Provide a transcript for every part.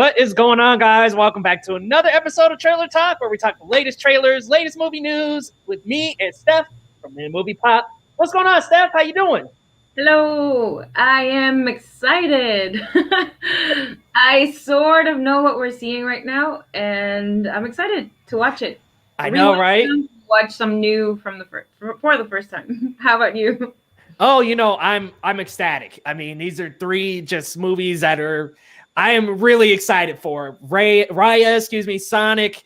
What is going on, guys? Welcome back to another episode of Trailer Talk, where we talk the latest trailers, latest movie news with me and Steph from the Movie Pop. What's going on, Steph? How you doing? Hello, I am excited. I sort of know what we're seeing right now, and I'm excited to watch it. I know, right? Watch some new from for the first time. How about you? Oh, I'm ecstatic. I mean, these are three just movies that I am really excited for. Raya, Sonic.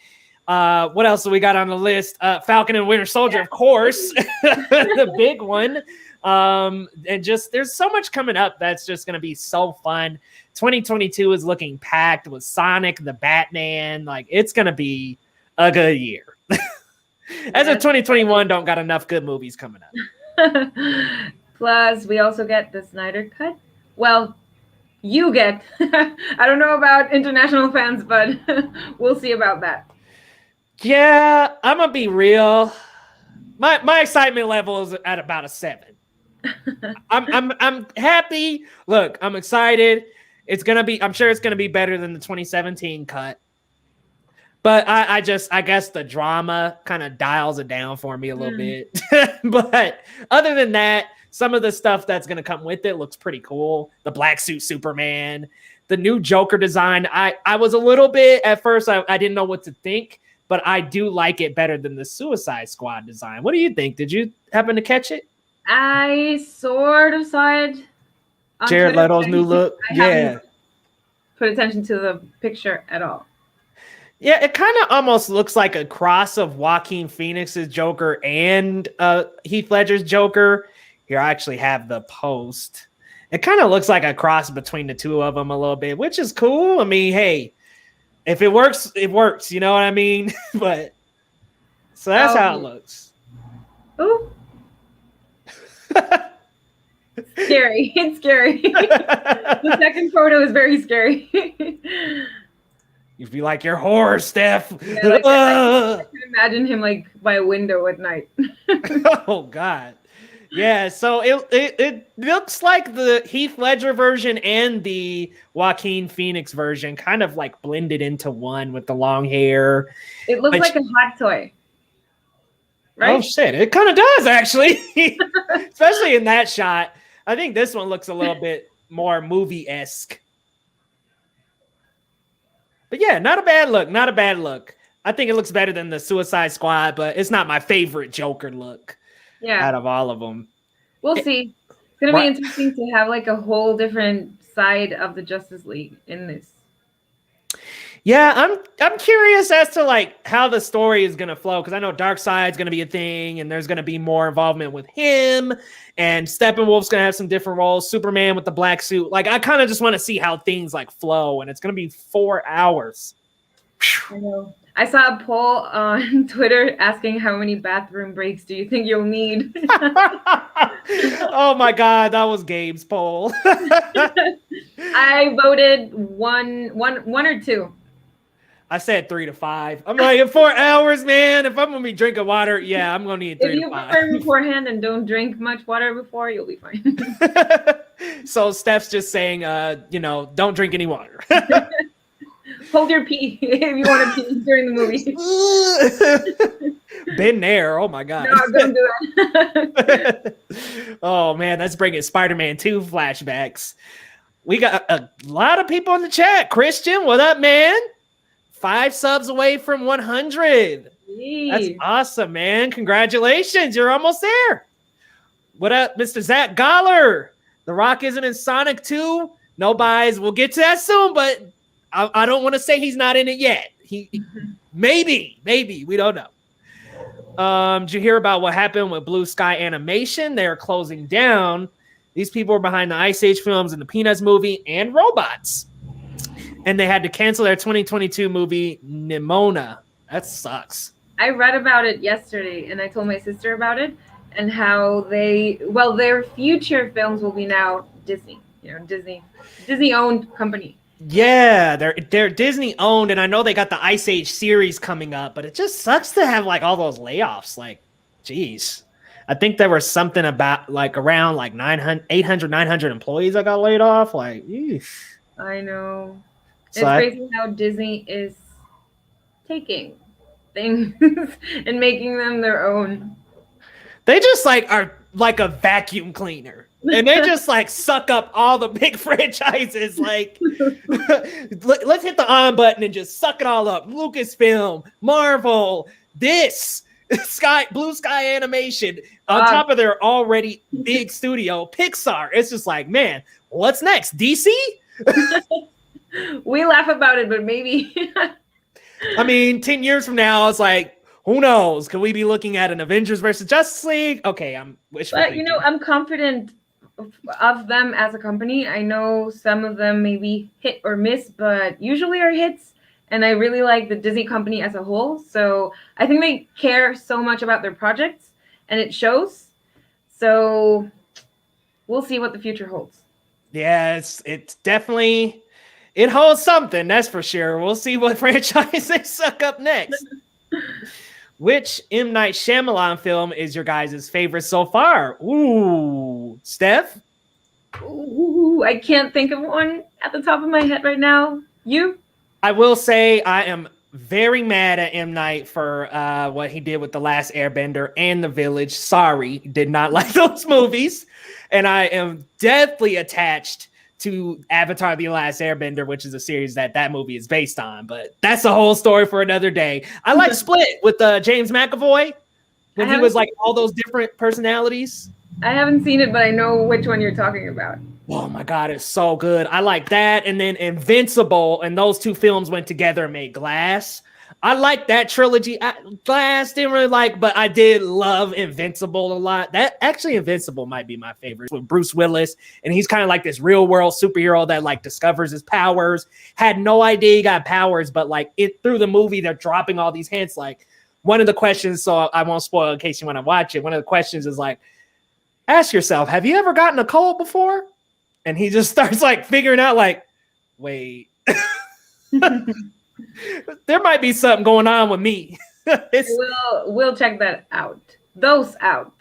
What else do we got on the list? Falcon and Winter Soldier, of course, the big one. And just there's so much coming up that's just gonna be so fun. 2022 is looking packed with Sonic, the Batman. Like, it's gonna be a good year. As of 2021, don't got enough good movies coming up. Plus, we also get the Snyder Cut. Well, you get. I don't know about international fans, but we'll see about that. Yeah, I'm gonna be real. My excitement level is at about a 7. I'm happy. Look, I'm excited. I'm sure it's gonna be better than the 2017 cut. But I guess the drama kind of dials it down for me a little bit. But other than that, some of the stuff that's going to come with it looks pretty cool. The black suit Superman, the new Joker design. I was a little bit, at first, I didn't know what to think, but I do like it better than the Suicide Squad design. What do you think? Did you happen to catch it? I sort of saw it on Jared Twitter. Leto's new look. I haven't put attention to the picture at all. Yeah, it kind of almost looks like a cross of Joaquin Phoenix's Joker and Heath Ledger's Joker. Here, I actually have the post. It kind of looks like a cross between the two of them a little bit, which is cool. I mean, hey, if it works, it works. You know what I mean? But so that's how it looks. Ooh. Scary. It's scary. The second photo is very scary. You'd be like, you're horror, Steph. Yeah, like, I can imagine him like by a window at night. Oh God. Yeah, so it looks like the Heath Ledger version and the Joaquin Phoenix version kind of like blended into one with the long hair. It looks like a hot toy. Right? Oh shit, it kind of does actually. Especially in that shot. I think this one looks a little bit more movie-esque. But yeah, not a bad look. I think it looks better than the Suicide Squad, but it's not my favorite Joker look out of all of them. We'll see. It's going to be interesting to have like a whole different side of the Justice League in this. Yeah, I'm curious as to like how the story is going to flow, because I know Darkseid's going to be a thing, and there's going to be more involvement with him, and Steppenwolf's going to have some different roles, Superman with the black suit. Like, I kind of just want to see how things like flow, and it's going to be 4 hours. I know. I saw a poll on Twitter asking how many bathroom breaks do you think you'll need? Oh my God, that was Gabe's poll. I voted one or two. I said 3 to 5. I'm like, in 4 hours, man. If I'm gonna be drinking water, yeah, I'm gonna need 3 to 5. If you prepare beforehand and don't drink much water before, you'll be fine. So Steph's just saying, don't drink any water. Hold your pee if you want to pee during the movie. Been there. Oh my God. No, don't do that. Oh man, that's bringing Spider-Man 2 flashbacks. We got a lot of people in the chat. Christian, what up, man? 5 subs away from 100. Jeez. That's awesome, man. Congratulations. You're almost there. What up, Mr. Zach Goller? The Rock isn't in Sonic 2. No buys. We'll get to that soon, but I don't want to say he's not in it yet. Maybe. We don't know. Did you hear about what happened with Blue Sky Animation? They're closing down. These people were behind the Ice Age films and the Peanuts movie and Robots. And they had to cancel their 2022 movie, Nimona. That sucks. I read about it yesterday, and I told my sister about it, and how their future films will be now Disney. Disney-owned company. Yeah, they're Disney-owned, and I know they got the Ice Age series coming up, but it just sucks to have like all those layoffs. Like, geez. I think there was something about like around like 900 employees that got laid off. Like, eesh. I know. So It's crazy how Disney is taking things and making them their own. they just like are like a vacuum cleaner. And they just like suck up all the big franchises. Like, let's hit the on button and just suck it all up. Lucasfilm, Marvel, this Blue Sky Animation, on top of their already big studio, Pixar. It's just like, man, what's next? DC? We laugh about it, but maybe. I mean, 10 years from now, it's like, who knows? Could we be looking at an Avengers versus Justice League? Okay, I'm wishful But thinking. you know, I'm confident of them as a company. I know some of them maybe hit or miss, but usually are hits. And I really like the Disney company as a whole. So I think they care so much about their projects, and it shows. So we'll see what the future holds. Yeah, it's definitely, it holds something, that's for sure. We'll see what franchise they suck up next. Which M. Night Shyamalan film is your guys' favorite so far? Ooh, Steph? Ooh, I can't think of one at the top of my head right now. You? I will say I am very mad at M. Night for what he did with The Last Airbender and The Village. Sorry, did not like those movies. And I am deathly attached to Avatar: The Last Airbender, which is a series that movie is based on. But that's a whole story for another day. I like Split with James McAvoy when he was like all those different personalities. I haven't seen it, but I know which one you're talking about. Oh my God, it's so good. I like that. And then Invincible, and those two films went together and made Glass. I like that trilogy. Glass didn't really like, but I did love Invincible a lot. That actually, Invincible might be my favorite, with Bruce Willis, and he's kind of like this real world superhero that like discovers his powers. Had no idea he got powers, but like through the movie, they're dropping all these hints. Like one of the questions, so I won't spoil in case you want to watch it. One of the questions is like, ask yourself, have you ever gotten a cold before? And he just starts like figuring out like, wait, there might be something going on with me. We'll check that out. Those out.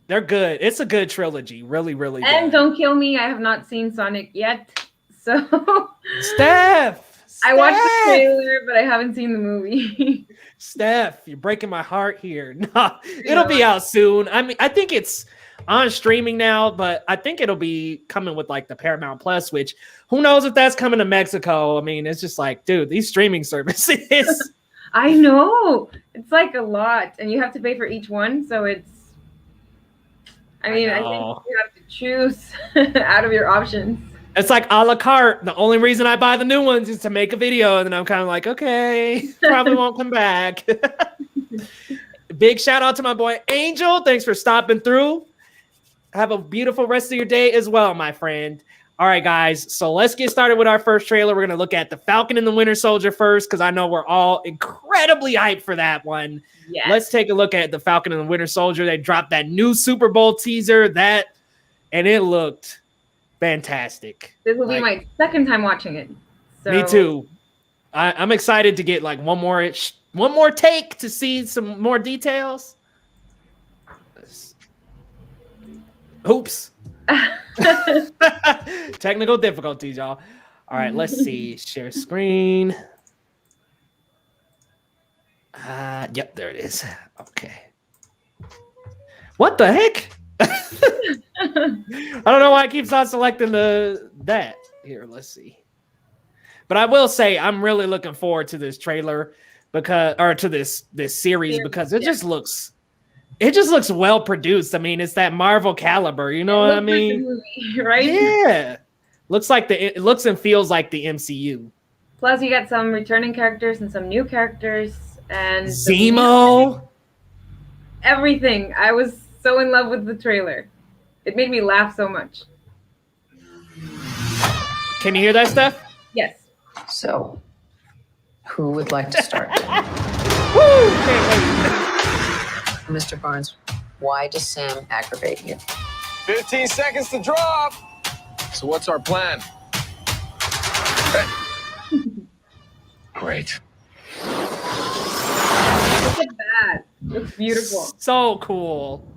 They're good. It's a good trilogy. Really, really good. And Don't Kill Me. I have not seen Sonic yet. So Steph! I watched the trailer, but I haven't seen the movie. Steph, you're breaking my heart here. No, it'll be out soon. I mean, I think it's on streaming now, but I think it'll be coming with like the Paramount Plus, which who knows if that's coming to Mexico. I mean, it's just like, dude, these streaming services. I know. It's like a lot, and you have to pay for each one. So it's, I think you have to choose out of your options. It's like a la carte. The only reason I buy the new ones is to make a video, and then I'm kind of like, okay, probably won't come back. Big shout out to my boy Angel. Thanks for stopping through. Have a beautiful rest of your day as well, my friend. All right, guys. So let's get started with our first trailer. We're going to look at the Falcon and the Winter Soldier first, because I know we're all incredibly hyped for that one. Yes. Let's take a look at the Falcon and the Winter Soldier. They dropped that new Super Bowl teaser, and it looked fantastic. This will be my second time watching it. So. Me too. I'm excited to get like one more take to see some more details. Oops. Technical difficulties, y'all. All right, let's see. Share screen. Yep, there it is. Okay. What the heck? I don't know why it keeps on selecting that. Here, let's see. But I will say I'm really looking forward to this trailer to this series because it just looks well produced. I mean, it's that Marvel caliber, you know what I mean? Like the movie, right? Yeah. It looks and feels like the MCU. Plus you got some returning characters and some new characters and Zemo. Everything. I was so in love with the trailer. It made me laugh so much. Can you hear that stuff? Yes. So, who would like to start? Woo! Can't wait. Mr. Barnes, why does Sam aggravate you? 15 seconds to drop. So what's our plan? Great. Look at that. Looks beautiful. So cool.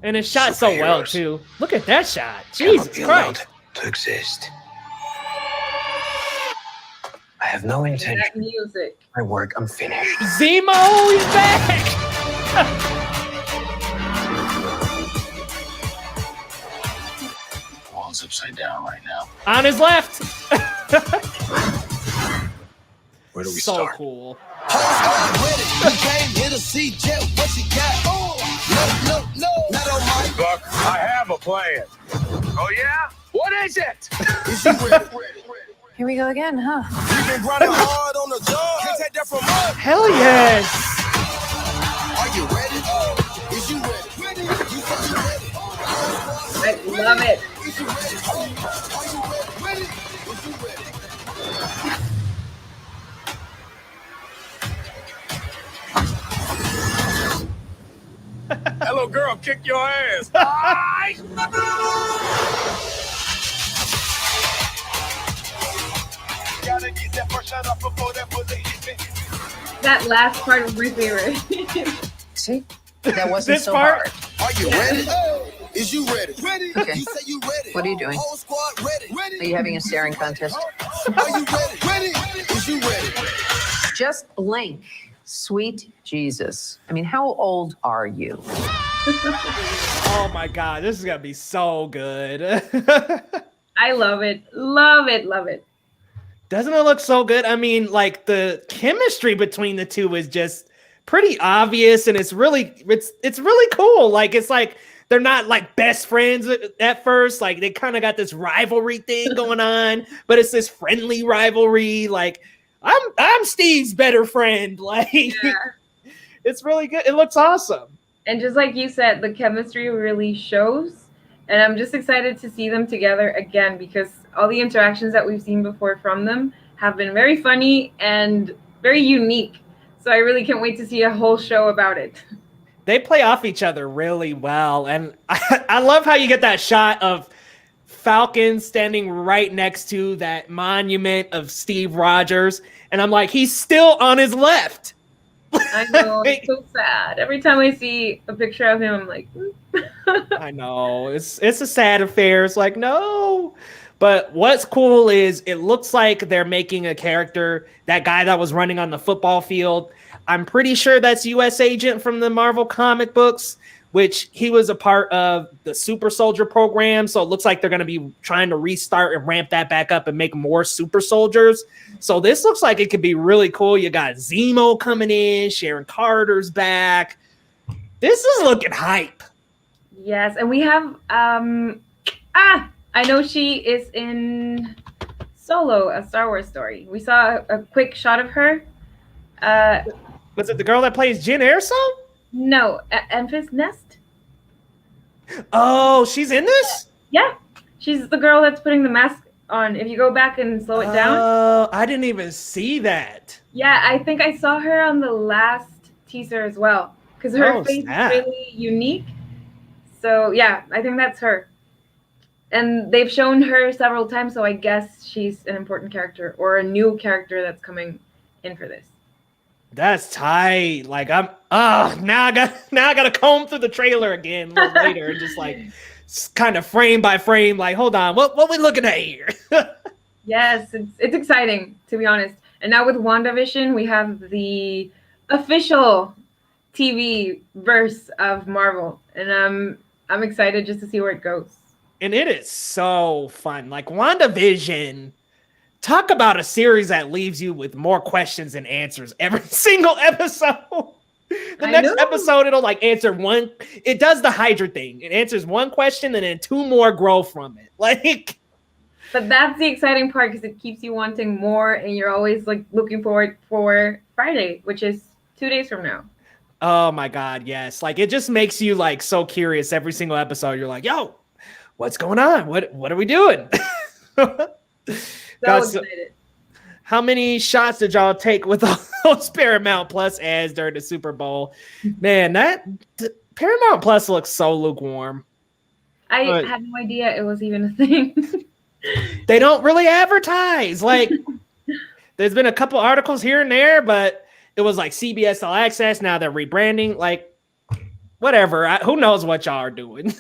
And it's shot so well, too. Look at that shot. Jesus Christ. To exist. I have no That intention. music. My work, I'm finished. Zemo, he's back. The world's upside down right now. On his left. Where do we So start? cool. Buck, I have a plan. Oh yeah? What is it? Here we go again, huh? You've been running hard on the job. Can't take that from us. Hell yes. Are you ready? Is you ready? You said you ready. I love it. Is you ready? Are you ready? Is you ready? Hello, girl, kick your ass. Gotta get that first shot up before that bullet hit me. That last part was my favorite. See? That wasn't This so part? hard. Are you ready? Is you ready? Ready. Okay. You say you ready. What are you doing? Whole squad ready. Are you having a staring contest? Are you ready? Ready. Is you ready? Just blink. Sweet Jesus. I mean, how old are you? Oh my God, this is gonna be so good. I love it. Love it. Love it. Doesn't it look so good? I mean, like the chemistry between the two is just pretty obvious, and it's really cool. Like it's like they're not like best friends at first. Like they kind of got this rivalry thing going on, but it's this friendly rivalry. Like I'm Steve's better friend. Like Yeah. it's really good. It looks awesome. And just like you said, the chemistry really shows. And I'm just excited to see them together again because all the interactions that we've seen before from them have been very funny and very unique. So I really can't wait to see a whole show about it. They play off each other really well. And I love how you get that shot of Falcon standing right next to that monument of Steve Rogers. And I'm like, he's still on his left. I know, it's so sad. Every time I see a picture of him, I'm like, I know. It's a sad affair. It's like, no. But what's cool is it looks like they're making a character, that guy that was running on the football field. I'm pretty sure that's US Agent from the Marvel comic books, which he was a part of the Super Soldier program. So it looks like they're going to be trying to restart and ramp that back up and make more super soldiers. So this looks like it could be really cool. You got Zemo coming in, Sharon Carter's back. This is looking hype. yes. And we have, I know she is in Solo, a Star Wars story. We saw a quick shot of her. Was it the girl that plays Jyn Erso? No, Enfys Nest. Oh, she's in this? Yeah, she's the girl that's putting the mask on. If you go back and slow it down. Oh, I didn't even see that. Yeah, I think I saw her on the last teaser as well because her face snap. is really unique. So yeah, I think that's her. And they've shown her several times, so I guess she's an important character or a new character that's coming in for this. That's tight. Like now I gotta comb through the trailer again a little later and just like kind of frame by frame, like, hold on, what we looking at here? Yes, it's exciting, to be honest. And now with WandaVision, we have the official TV verse of Marvel, and I'm excited just to see where it goes. And it is so fun. Like WandaVision, talk about a series that leaves you with more questions than answers every single episode. The I next know. episode, it'll like answer one. It does the Hydra thing. It answers one question and then two more grow from it. Like, But that's the exciting part because it keeps you wanting more, and you're always like looking forward for Friday, which is 2 days from now. oh my God, yes. Like it just makes you like so curious every single episode. You're like, yo, what's going on? What are we doing? So Guys, excited. how many shots did y'all take with all those Paramount Plus ads during the Super Bowl? Man, Paramount Plus looks so lukewarm. I But- had no idea it was even a thing. They don't really advertise. Like, there's been a couple articles here and there, but it was like CBS All Access. Now they're rebranding. Like, whatever. Who knows what y'all are doing?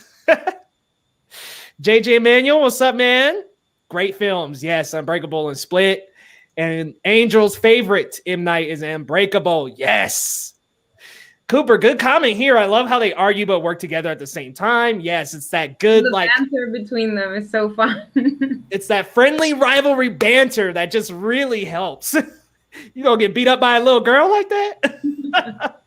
JJ Manuel, what's up, man? Great films. Yes, Unbreakable and Split. And Angel's favorite M. Night is Unbreakable. Yes. Cooper, good comment here. I love how they argue but work together at the same time. Yes, it's that good, The like, banter between them is so fun. it's that friendly rivalry banter that just really helps. You gonna get beat up by a little girl like that?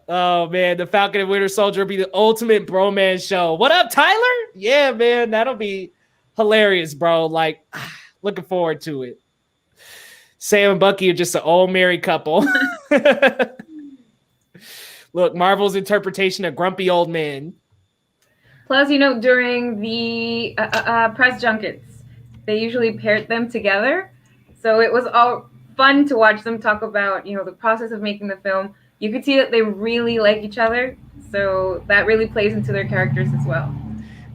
Oh man, the Falcon and Winter Soldier will be the ultimate bromance show. What up, Tyler? Yeah, man, that'll be hilarious, bro. Like, looking forward to it. Sam and Bucky are just an old married couple. Look, Marvel's interpretation of grumpy old men. Plus, you know, during the press junkets, they usually paired them together. So it was all fun to watch them talk about, you know, the process of making the film. You could see that they really like each other. So that really plays into their characters as well.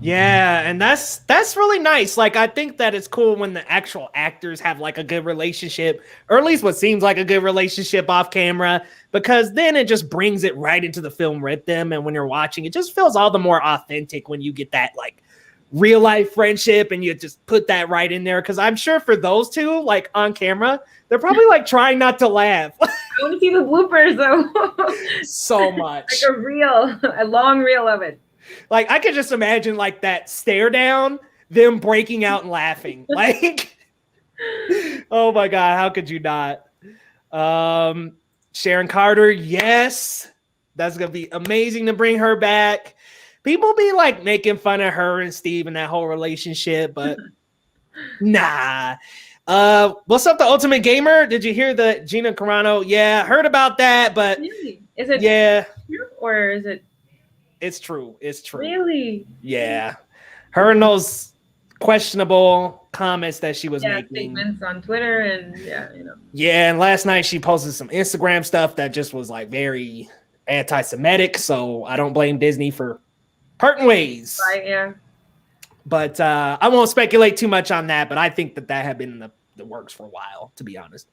Yeah, and that's really nice. Like, I think that it's cool when the actual actors have like a good relationship, or at least what seems like a good relationship off camera, because then it just brings it right into the film with them. And when you're watching, it just feels all the more authentic when you get that like real life friendship and you just put that right in there. Because I'm sure for those two, like on camera, they're probably like trying not to laugh. I want to see the bloopers though. So much. Like a long reel of it. Like, I could just imagine like that stare down, them breaking out and laughing. Like, oh my God, how could you not? Sharon Carter, yes. That's going to be amazing to bring her back. People be like making fun of her and Steve and that whole relationship, but nah. What's up, the Ultimate Gamer? Did you hear the Gina Carano? Yeah, heard about that, but Really? Is it true or is it? It's true. It's true. Really? Yeah. Her and those questionable comments that she was making. Statements on Twitter and you know. Yeah, and last night she posted some Instagram stuff that just was like very anti-Semitic, so I don't blame Disney for parting ways. Right, yeah. But I won't speculate too much on that, but I think that had been in the works for a while, to be honest.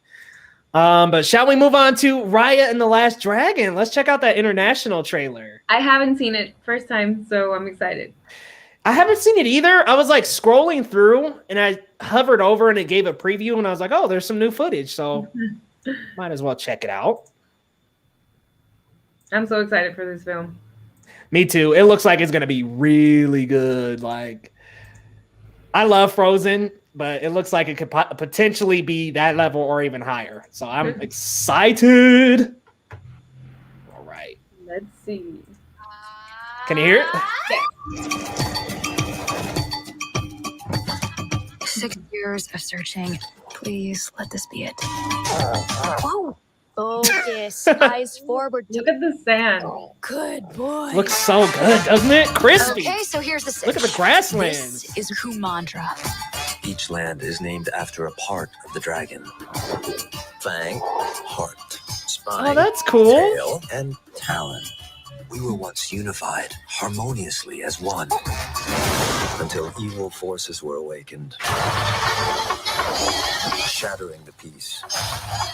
But shall we move on to Raya and the Last Dragon? Let's check out that international trailer. I haven't seen it. First time, so I'm excited. I haven't seen it either. I was like scrolling through and I hovered over and it gave a preview and I was like, oh, there's some new footage. So might as well check it out. I'm so excited for this film. Me too. It looks like it's going to be really good. Like, I love Frozen, but it looks like it could potentially be that level or even higher. So I'm excited. All right. Let's see. Can you hear it? Yeah. 6 years of searching. Please let this be it. Whoa. Focus. Eyes forward. Look at the sand. Good boy. Looks so good, doesn't it? Crispy. Okay, so here's the Look at the grasslands. This is Kumandra. Each land is named after a part of the dragon. Fang, heart, spine, Oh, that's cool. tail, and talon. We were once unified, harmoniously as one, until evil forces were awakened, shattering the peace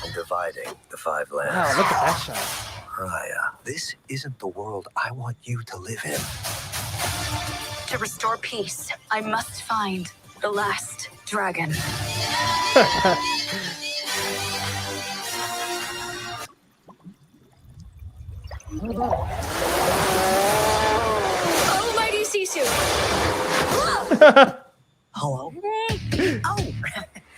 and dividing the 5 lands. Wow, look at that shot. Raya, this isn't the world I want you to live in. To restore peace, I must find the last dragon. Oh, mighty Sisu! Hello? Oh,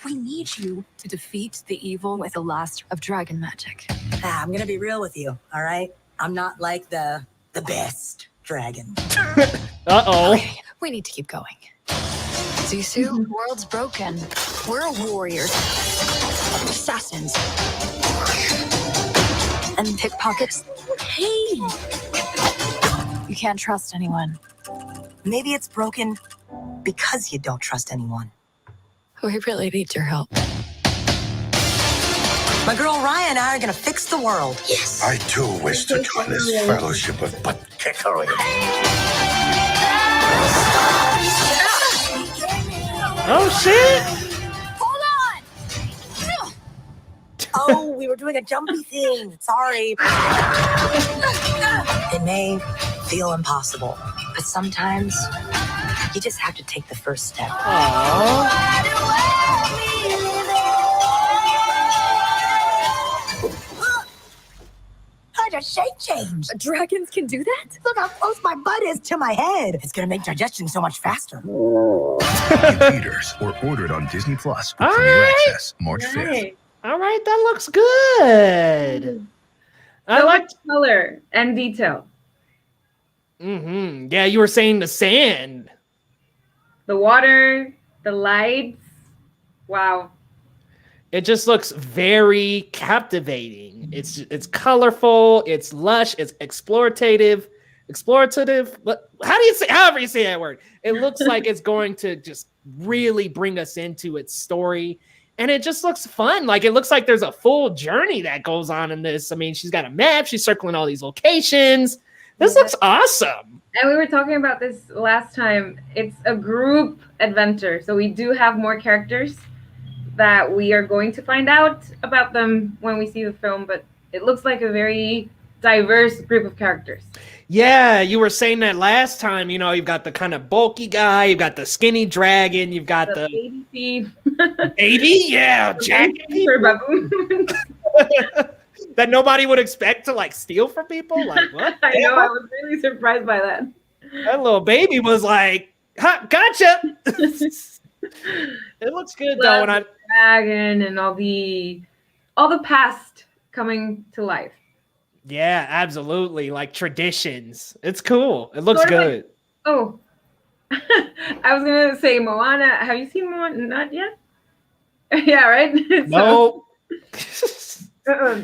we need you to defeat the evil with the last of dragon magic. I'm gonna be real with you, all right? I'm not like the best dragon. Uh-oh. Okay, we need to keep going. Sisu, world's broken. We're warriors, assassins, and pickpockets. Hey, You can't trust anyone. maybe it's broken because you don't trust anyone. We really need your help. My girl Raya and I are gonna fix the world. Yes. I too wish to join this fellowship of butt kickery. Oh, shit. Hold on! Oh, we were doing a jumpy thing. Sorry. It may feel impossible, but sometimes you just have to take the first step. Aww. a shape change. Dragons can do that? Look how close my butt is to my head. It's gonna make digestion so much faster. In theaters or ordered on Disney Plus with All Premier right. Access March 5th. Nice. All right, that looks good. I So like. much color and detail. Yeah, you were saying the sand. The water, the lights. Wow. It just looks very captivating. It's colorful. It's lush. It's explorative. But how do you say? However you say that word. It looks like it's going to just really bring us into its story. And it just looks fun. Like, it looks like there's a full journey that goes on in this. I mean, she's got a map. She's circling all these locations. This looks awesome. And we were talking about this last time. It's a group adventure. So we do have more characters that we are going to find out about them when we see the film. But it looks like a very diverse group of characters. Yeah, you were saying that last time. You know, you've got the kind of bulky guy. You've got the skinny dragon. You've got the baby thief. baby. Yeah, jacket For baboons. that nobody would expect to like steal from people. Like, what? I know. I was really surprised by that. That little baby was like, ha, gotcha. It looks good though. And I Dragon and all the past coming to life. yeah, absolutely. Like traditions. It's cool. It looks Sort of good. Oh, I was gonna say Moana. Have you seen Moana? Not yet. Yeah, right. No.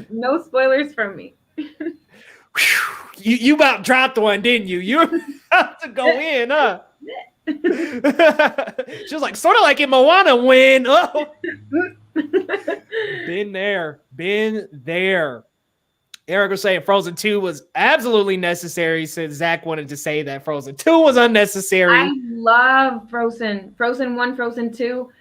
No spoilers from me. You about dropped one, didn't you? You have to go in, huh? She was like, sort of like in Moana when. Oh. Been there. Eric was saying Frozen 2 was absolutely necessary, since Zach wanted to say that Frozen 2 was unnecessary. I love Frozen. Frozen 1, Frozen 2.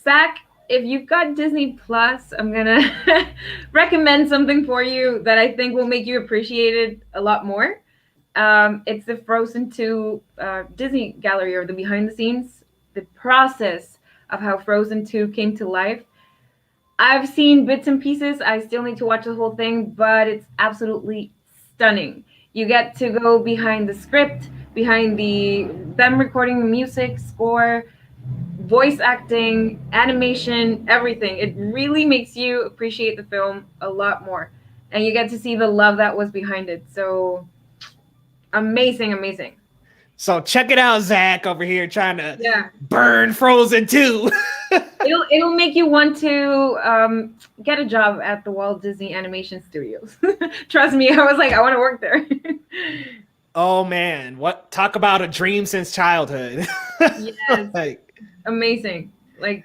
Zach, if you've got Disney Plus, I'm gonna recommend something for you that I think will make you appreciate it a lot more. It's the Frozen 2 Disney Gallery, or the behind the scenes, the process of how Frozen 2 came to life. I've seen bits and pieces. I still need to watch the whole thing, but it's absolutely stunning. You get to go behind the script, behind them recording the music, score, voice acting, animation, everything. It really makes you appreciate the film a lot more. And you get to see the love that was behind it. So amazing. So check it out, Zach, over here trying to burn Frozen 2. It'll make you want to get a job at the Walt Disney Animation Studios. Trust me, I was like, I want to work there. Oh man, what talk about a dream since childhood. Yes. Like, amazing. Like,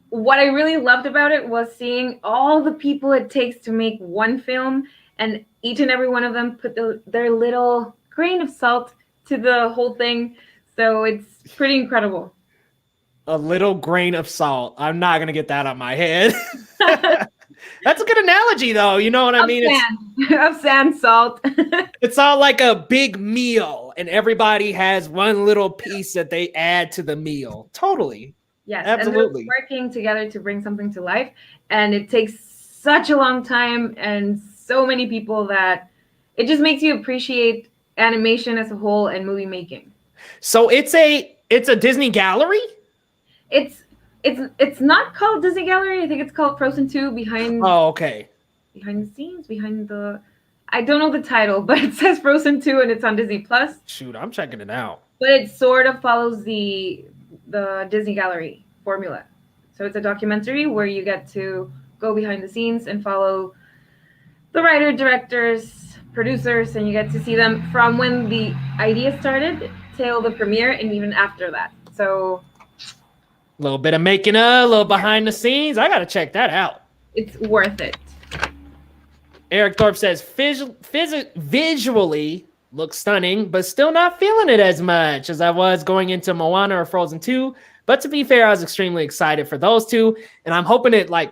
what I really loved about it was seeing all the people it takes to make one film, and each and every one of them put their little grain of salt to the whole thing. So it's pretty incredible. a little grain of salt. I'm not gonna get that on my head. That's a good analogy, though. You know what I mean? Of sand, salt. It's all like a big meal, and everybody has one little piece that they add to the meal. Totally. Yes, absolutely. And they're working together to bring something to life, and it takes such a long time and so many people that it just makes you appreciate animation as a whole and movie making. So it's a Disney gallery? It's not called Disney Gallery. I think it's called Frozen 2 behind. Oh, okay. Behind the scenes, I don't know the title, but it says Frozen 2 and it's on Disney Plus. Shoot, I'm checking it out. But it sort of follows the Disney Gallery formula. So it's a documentary where you get to go behind the scenes and follow the writer, directors, producers, and you get to see them from when the idea started till the premiere and even after that. So a little bit of making a little behind the scenes. I gotta check that out. It's worth it. Eric Thorpe says visually looks stunning, but still not feeling it as much as I was going into Moana or Frozen 2. But to be fair, I was extremely excited for those two, and I'm hoping it like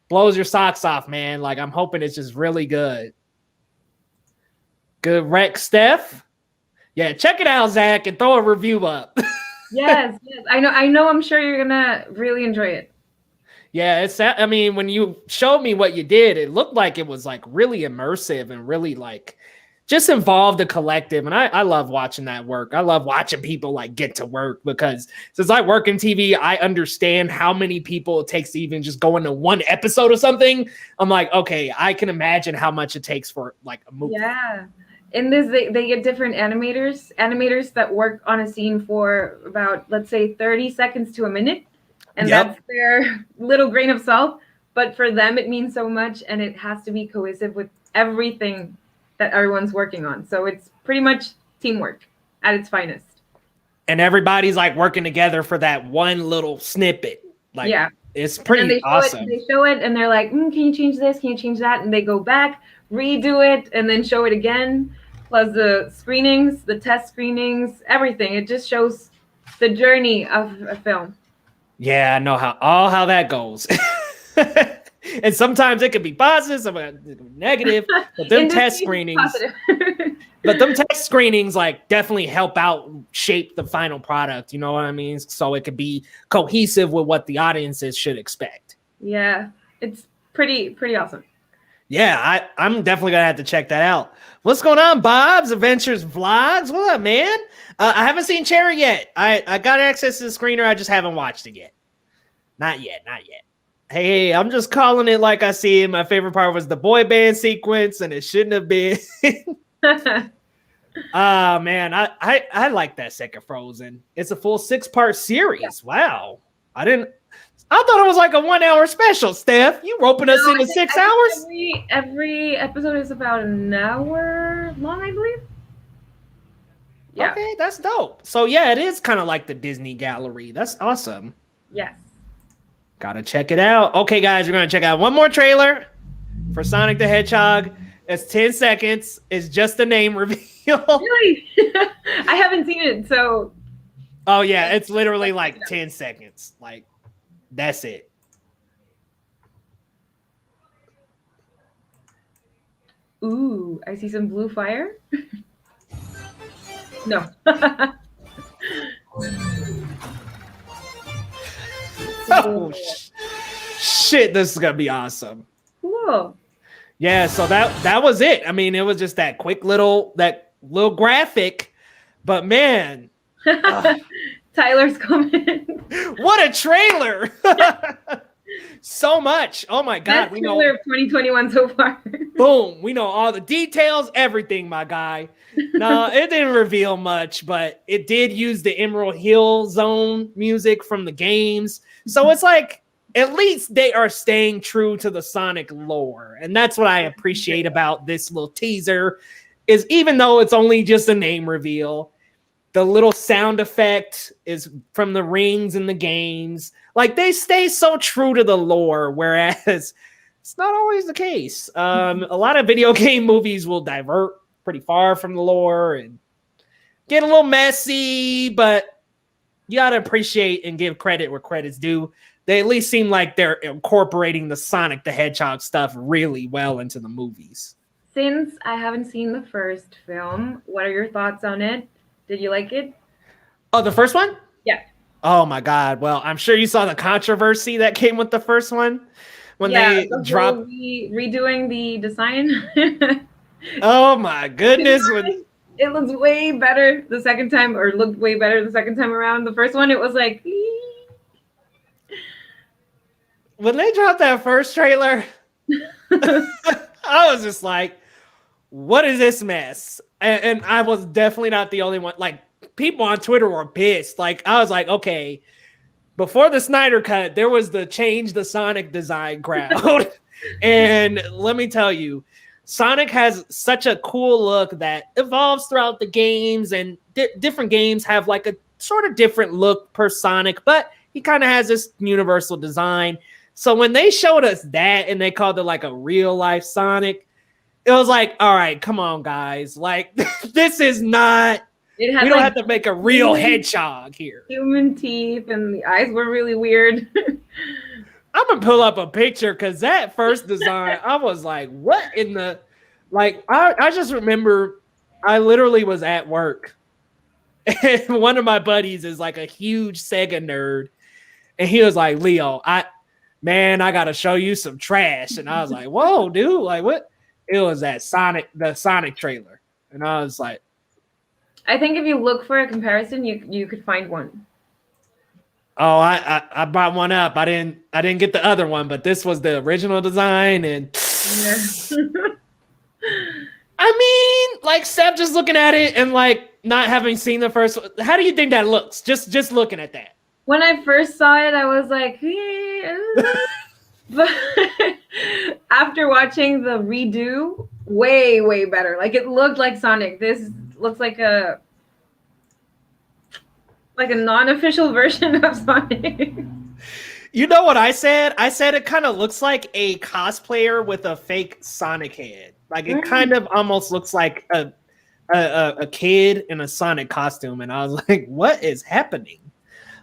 blows your socks off, man. Like I'm hoping it's just really good. Good rec, Steph. Yeah, check it out, Zach, and throw a review up. Yes. I know. I'm sure you're gonna really enjoy it. Yeah, I mean, when you showed me what you did, it looked like it was like really immersive and really like just involved the collective. And I love watching that work. I love watching people like get to work because since I work in TV, I understand how many people it takes to even just go into one episode of something. I'm like, okay, I can imagine how much it takes for like a movie. Yeah. In this, they get different animators that work on a scene for about, let's say, 30 seconds to a minute. And that's their little grain of salt. But for them, it means so much, and it has to be cohesive with everything that everyone's working on. So it's pretty much teamwork at its finest. And everybody's like working together for that one little snippet. Like, yeah, it's pretty awesome. They show it, and they're like, can you change this? Can you change that? And they go back, redo it, and then show it again. Plus the screenings, the test screenings, everything. It just shows the journey of a film. Yeah, I know how that goes. And sometimes it could be positive, sometimes it could be negative. But them test screenings, like definitely help out shape the final product. You know what I mean? So it could be cohesive with what the audiences should expect. Yeah, it's pretty awesome. Yeah, I'm definitely gonna have to check that out. What's going on, Bob's Adventures Vlogs? What up, man? I haven't seen Cherry yet. I got access to the screener. I just haven't watched it yet. Not yet. Hey, I'm just calling it like I see it. My favorite part was the boy band sequence, and it shouldn't have been. Man, I like that second Frozen. It's a full 6-part series. Yeah. Wow. I thought it was like a 1-hour special, Steph. You roping us into 6 hours? Every episode is about an hour long, I believe. Yeah. Okay, that's dope. So yeah, it is kind of like the Disney Gallery. That's awesome. Yes. Gotta check it out. Okay, guys, we're gonna check out one more trailer for Sonic the Hedgehog. It's 10 seconds. It's just a name reveal. Really? I haven't seen it, so. Oh yeah, it's literally like 10 seconds. Like, that's it. Ooh, I see some blue fire. No. Oh shit, this is gonna be awesome. Cool. Yeah, so that was it. I mean, it was just that quick little graphic, but man, Tyler's coming. What a trailer! So much. Oh my god, we know of 2021 so far. Boom, we know all the details, everything, my guy. No, it didn't reveal much, but it did use the Emerald Hill Zone music from the games. So it's like at least they are staying true to the Sonic lore. And that's what I appreciate about this little teaser is even though it's only just a name reveal, the little sound effect is from the rings in the games. Like they stay so true to the lore, whereas it's not always the case. A lot of video game movies will divert pretty far from the lore and get a little messy, but you got to appreciate and give credit where credit's due. They at least seem like they're incorporating the Sonic the Hedgehog stuff really well into the movies. Since I haven't seen the first film, what are your thoughts on it? Did you like it? Oh, the first one? Yeah. Oh my God. Well, I'm sure you saw the controversy that came with the first one when they dropped redoing the design. Oh my goodness. It looks way better the second time, or looked way better the second time around. The first one, it was like when they dropped that first trailer, I was just like, what is this mess? And I was definitely not the only one. Like, people on Twitter were pissed. Like, I was like, okay, before the Snyder Cut, there was the change the Sonic design crowd. And let me tell you, Sonic has such a cool look that evolves throughout the games, and different games have like a sort of different look per Sonic, but he kind of has this universal design. So when they showed us that and they called it like a real life Sonic, it was like, all right, come on, guys. Like, this is not, we don't have to make a real hedgehog here. Human teeth, and the eyes were really weird. I'm going to pull up a picture because that first design, I was like, what in the, like, I just remember I literally was at work. And one of my buddies is like a huge Sega nerd. And he was like, Leo, man, I gotta show you some trash. And I was like, whoa, dude, like what? It was the Sonic trailer. And I was like, I think if you look for a comparison, you could find one. oh, I brought one up. I didn't get the other one, but this was the original design. And I mean, like Steph just looking at it and like not having seen the first one. How do you think that looks? Just looking at that. When I first saw it, I was like, but after watching the redo, way better. Like it looked like Sonic. This looks like a non-official version of Sonic. You know what I said? I said it kind of looks like a cosplayer with a fake Sonic head. Like it kind of almost looks like a kid in a Sonic costume, and I was like, "What is happening?"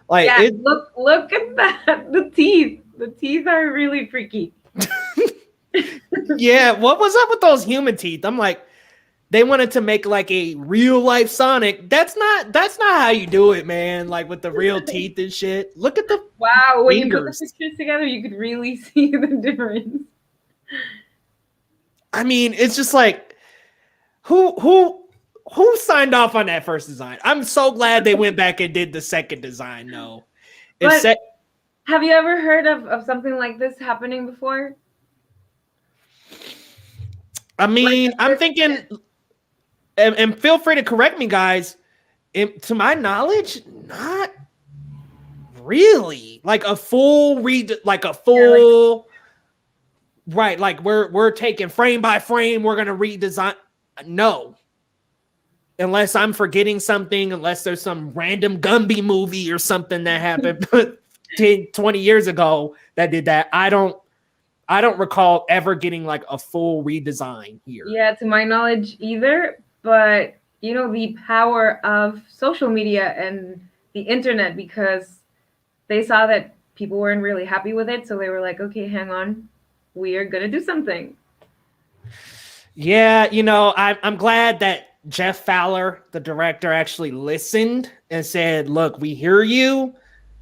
Like, yeah, look at that. The teeth are really freaky. Yeah, what was up with those human teeth? I'm like, they wanted to make like a real life Sonic. That's not how you do it, man. Like with the real teeth and shit. Look at the when you put fingers. the pictures together, you could really see the difference. I mean, it's just like who signed off on that first design? I'm so glad they went back and did the second design, though. Have you ever heard of something like this happening before? I mean, I'm thinking, and feel free to correct me, guys. To my knowledge, not really. Like a full right, like we're taking frame by frame, we're gonna redesign. No. Unless I'm forgetting something, unless there's some random Gumby movie or something that happened 10, 20 years ago that did that. I don't recall ever getting like a full redesign here. Yeah, to my knowledge either. But you know, the power of social media and the internet, because they saw that people weren't really happy with it, so they were like, okay, hang on, we are gonna do something. Yeah, you know, I'm glad that Jeff Fowler, the director, actually listened and said, look, we hear you.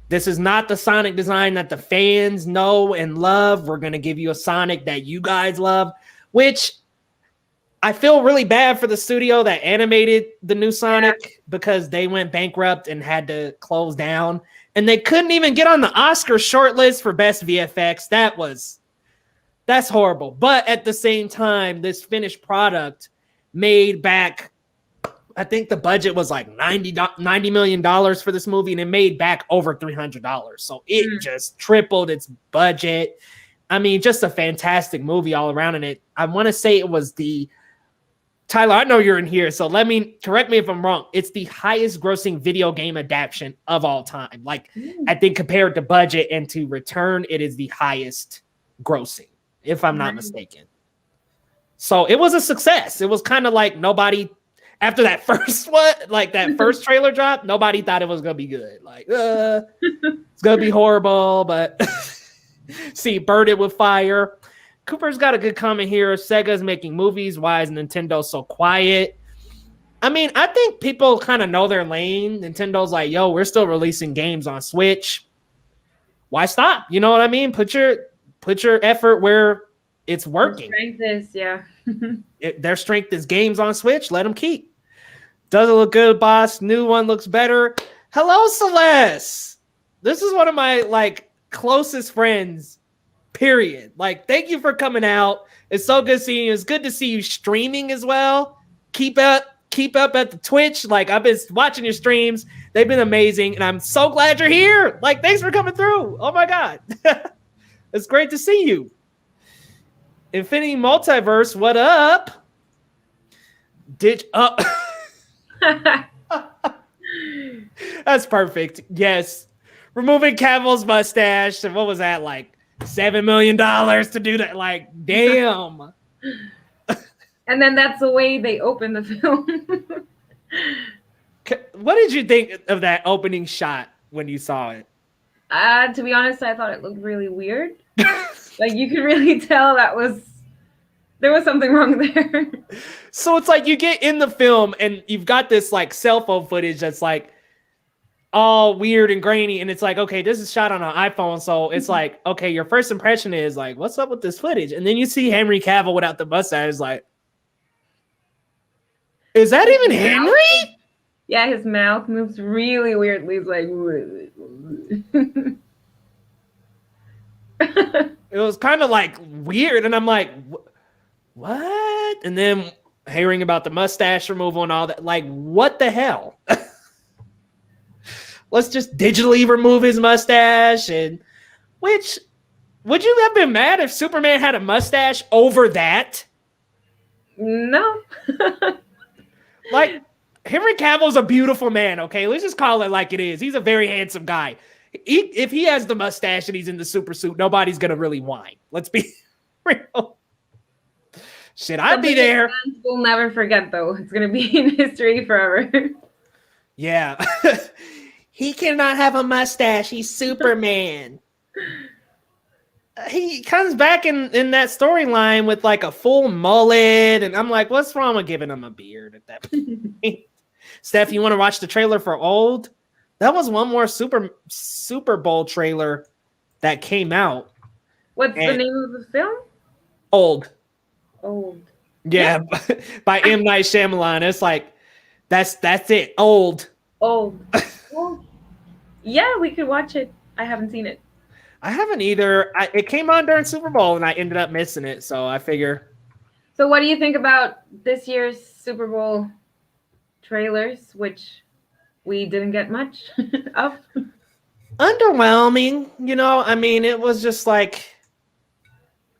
This is not the Sonic design that the fans know and love. We're going to give you a Sonic that you guys love, which I feel really bad for the studio that animated the new Sonic because they went bankrupt and had to close down. And they couldn't even get on the Oscar shortlist for Best VFX. That's horrible. But at the same time, this finished product made back, I think the budget was like $90 million for this movie, and it made back over $300. So it just tripled its budget. I mean, just a fantastic movie all around. And I want to say it was Tyler, I know you're in here, so correct me if I'm wrong. It's the highest grossing video game adaptation of all time. Like, I think compared to budget and to return, it is the highest grossing, if I'm not mistaken. So it was a success. It was kind of like nobody, after that first one, like that first trailer drop, nobody thought it was going to be good. Like, it's going to be horrible, but see, Burn It With Fire. Cooper's got a good comment here. Sega's making movies. Why is Nintendo so quiet? I mean, I think people kind of know their lane. Nintendo's like, yo, we're still releasing games on Switch. Why stop? You know what I mean? Put your effort where it's working. Their strength is games on Switch. Let them keep. Doesn't look good, boss. New one looks better. Hello, Celeste. This is one of my closest friends. Period. Like, thank you for coming out. It's so good seeing you. It's good to see you streaming as well. Keep up at the Twitch. Like, I've been watching your streams. They've been amazing, and I'm so glad you're here. Like, thanks for coming through. Oh my God. It's great to see you. Infinity Multiverse, what up? That's perfect. Yes. Removing Cavill's mustache. And what was that, like $7 million to do that? Like, damn. And then that's the way they open the film. What did you think of that opening shot when you saw it? To be honest, I thought it looked really weird. Like, you could really tell there was something wrong there. So it's like you get in the film and you've got this like cell phone footage that's like all weird and grainy, and it's like, okay, this is shot on an iPhone, so it's like, okay, your first impression is like, what's up with this footage? And then you see Henry Cavill without the mustache, it's like, is that even Henry? Yeah, his mouth moves really weirdly. He's like, it was kind of like weird, and I'm like, what? And then hearing about the mustache removal and all that, like, what the hell? Let's just digitally remove his mustache. And which, would you have been mad if Superman had a mustache over that? no. Like, Henry Cavill's a beautiful man, okay? Let's just call it like it is. He's a very handsome guy. If he has the mustache and he's in the super suit, nobody's going to really whine. Let's be real. Shit, I'd be there. We'll never forget, though. It's going to be in history forever. Yeah. He cannot have a mustache. He's Superman. He comes back in that storyline with like a full mullet, and I'm like, what's wrong with giving him a beard at that point? Steph, you want to watch the trailer for Old? That was one more Super Bowl trailer that came out. What's the name of the film? Old. Yeah. By M. Night Shyamalan. It's like, that's it. Old. Well, yeah, we could watch it. I haven't seen it. I haven't either. It came on during Super Bowl, and I ended up missing it, so I figure. So what do you think about this year's Super Bowl trailers, which we didn't get much of? Underwhelming. I mean, it was just like,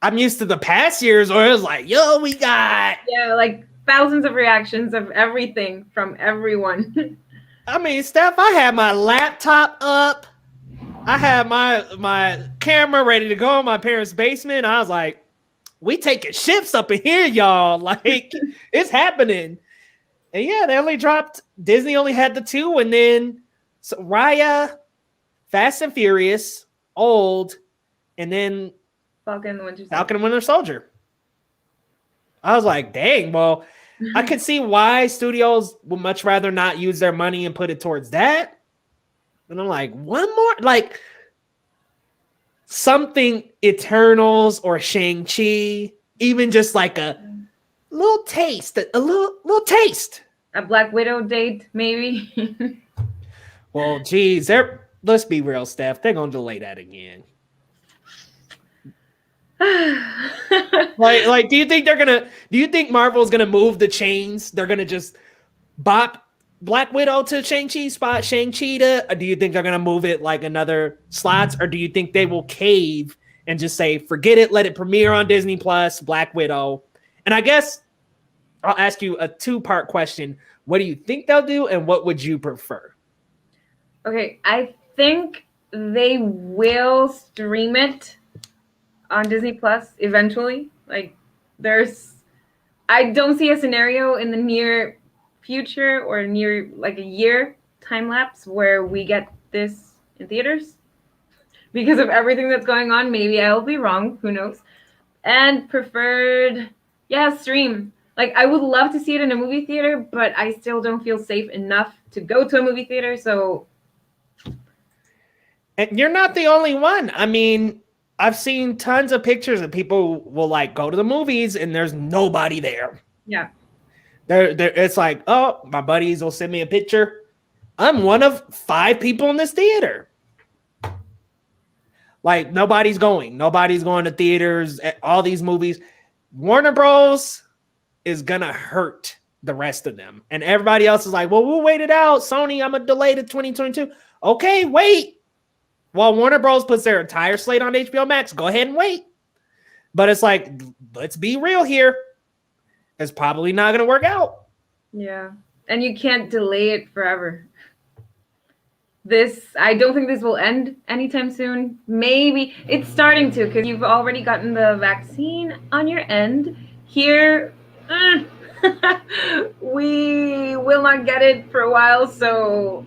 I'm used to the past years where it was like, yo, we got. Yeah, like thousands of reactions of everything from everyone. I mean, Steph, I had my laptop up. I had my camera ready to go in my parents' basement. I was like, we taking shifts up in here, y'all. Like, it's happening. And yeah, Disney only had the two. And then Raya, Fast and Furious, Old, and then Falcon and Winter Soldier. I was like, dang, well, I could see why studios would much rather not use their money and put it towards that. And I'm like, one more, like something Eternals or Shang-Chi, even just like a little taste, a little taste. A Black Widow date, maybe. Well, geez, let's be real, Steph. They're gonna delay that again. like, do you think Marvel's gonna move the chains? They're gonna just bop Black Widow to Shang-Chi, spot Shang-Chi to, or do you think they're gonna move it like another slots, or do you think they will cave and just say, forget it, let it premiere on Disney Plus, Black Widow? And I guess I'll ask you a two-part question. What do you think they'll do, and what would you prefer? Okay, I think they will stream it on Disney Plus eventually. Like, I don't see a scenario in the near future or near like a year time lapse where we get this in theaters because of everything that's going on. Maybe I'll be wrong, who knows. And preferred, stream. Like, I would love to see it in a movie theater, but I still don't feel safe enough to go to a movie theater, so. And you're not the only one. I mean, I've seen tons of pictures of people will like go to the movies and there's nobody there. Yeah. It's like, oh, my buddies will send me a picture. I'm one of 5 people in this theater. Like, nobody's going to theaters, all these movies. Warner Bros. Is gonna hurt the rest of them. And everybody else is like, well, we'll wait it out. Sony, I'm gonna delay to 2022. Okay, wait. While Warner Bros. Puts their entire slate on HBO Max, go ahead and wait. But it's like, let's be real here. It's probably not gonna work out. Yeah. And you can't delay it forever. I don't think this will end anytime soon. Maybe it's starting to, because you've already gotten the vaccine on your end. Here, we will not get it for a while, so.